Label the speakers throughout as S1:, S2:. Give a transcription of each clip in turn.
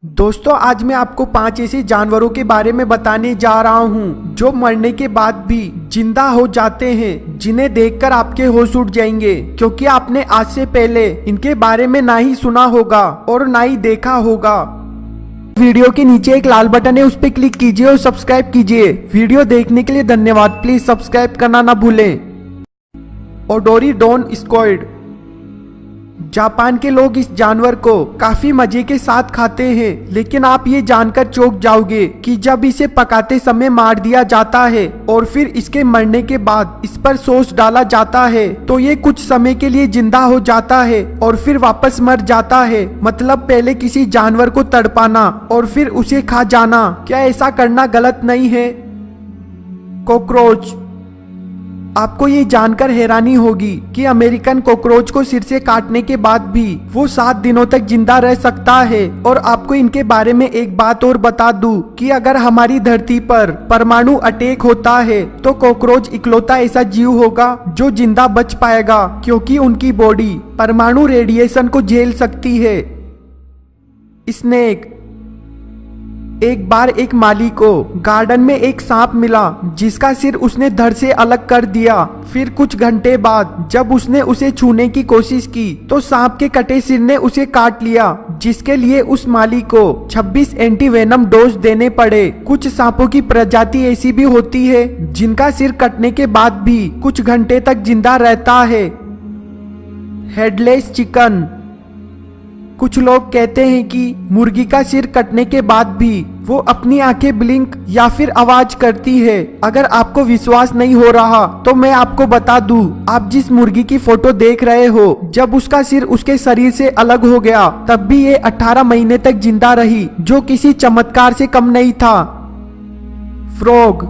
S1: दोस्तों आज मैं आपको 5 ऐसे जानवरों के बारे में बताने जा रहा हूं जो मरने के बाद भी जिंदा हो जाते हैं, जिन्हें देखकर आपके होश उड़ जाएंगे क्योंकि आपने आज से पहले इनके बारे में ना ही सुना होगा और ना ही देखा होगा। वीडियो के नीचे एक लाल बटन है, उस पर क्लिक कीजिए और सब्सक्राइब कीजिए। वीडियो देखने के लिए धन्यवाद। प्लीज सब्सक्राइब करना ना भूलें। ओडोरिडोन स्क्विड। जापान के लोग इस जानवर को काफी मजे के साथ खाते हैं, लेकिन आप ये जानकर चौंक जाओगे कि जब इसे पकाते समय मार दिया जाता है और फिर इसके मरने के बाद इस पर सॉस डाला जाता है तो ये कुछ समय के लिए जिंदा हो जाता है और फिर वापस मर जाता है। मतलब पहले किसी जानवर को तड़पाना और फिर उसे खा जाना, क्या ऐसा करना गलत नहीं है? कॉकरोच। आपको ये जानकर हैरानी होगी कि अमेरिकन कॉकरोच को सिर से काटने के बाद भी वो 7 दिनों तक जिंदा रह सकता है। और आपको इनके बारे में एक बात और बता दूं कि अगर हमारी धरती पर परमाणु अटैक होता है तो कॉकरोच इकलौता ऐसा जीव होगा जो जिंदा बच पाएगा, क्योंकि उनकी बॉडी परमाणु रेडिएशन को झेल सकती है। स्नेक। एक बार एक माली को गार्डन में एक सांप मिला जिसका सिर उसने धड़ से अलग कर दिया। फिर कुछ घंटे बाद जब उसने उसे छूने की कोशिश की तो सांप के कटे सिर ने उसे काट लिया, जिसके लिए उस माली को 26 एंटीवेनम डोज देने पड़े। कुछ सांपों की प्रजाति ऐसी भी होती है जिनका सिर कटने के बाद भी कुछ घंटे तक जिंदा रहता है। Headless chicken. कुछ लोग कहते हैं कि मुर्गी का सिर कटने के बाद भी वो अपनी आंखें ब्लिंक या फिर आवाज करती है। अगर आपको विश्वास नहीं हो रहा तो मैं आपको बता दूं, आप जिस मुर्गी की फोटो देख रहे हो, जब उसका सिर उसके शरीर से अलग हो गया तब भी ये 18 महीने तक जिंदा रही, जो किसी चमत्कार से कम नहीं था। फ्रॉग।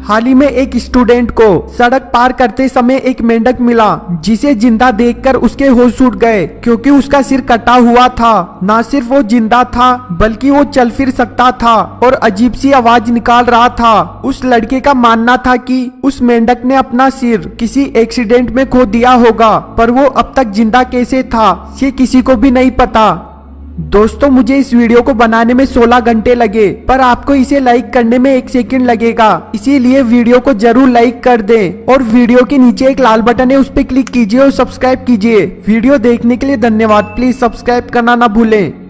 S1: हाल ही में एक स्टूडेंट को सड़क पार करते समय एक मेंढक मिला जिसे जिंदा देखकर उसके होश उड़ गए, क्योंकि उसका सिर कटा हुआ था। ना सिर्फ वो जिंदा था बल्कि वो चल फिर सकता था और अजीब सी आवाज निकाल रहा था। उस लड़के का मानना था कि उस मेंढक ने अपना सिर किसी एक्सीडेंट में खो दिया होगा, पर वो अब तक जिंदा कैसे था ये किसी को भी नहीं पता। दोस्तों मुझे इस वीडियो को बनाने में 16 घंटे लगे, पर आपको इसे लाइक करने में 1 सेकंड लगेगा, इसीलिए वीडियो को जरूर लाइक कर दें और वीडियो के नीचे एक लाल बटन है, उस पर क्लिक कीजिए और सब्सक्राइब कीजिए। वीडियो देखने के लिए धन्यवाद। प्लीज सब्सक्राइब करना ना भूलें।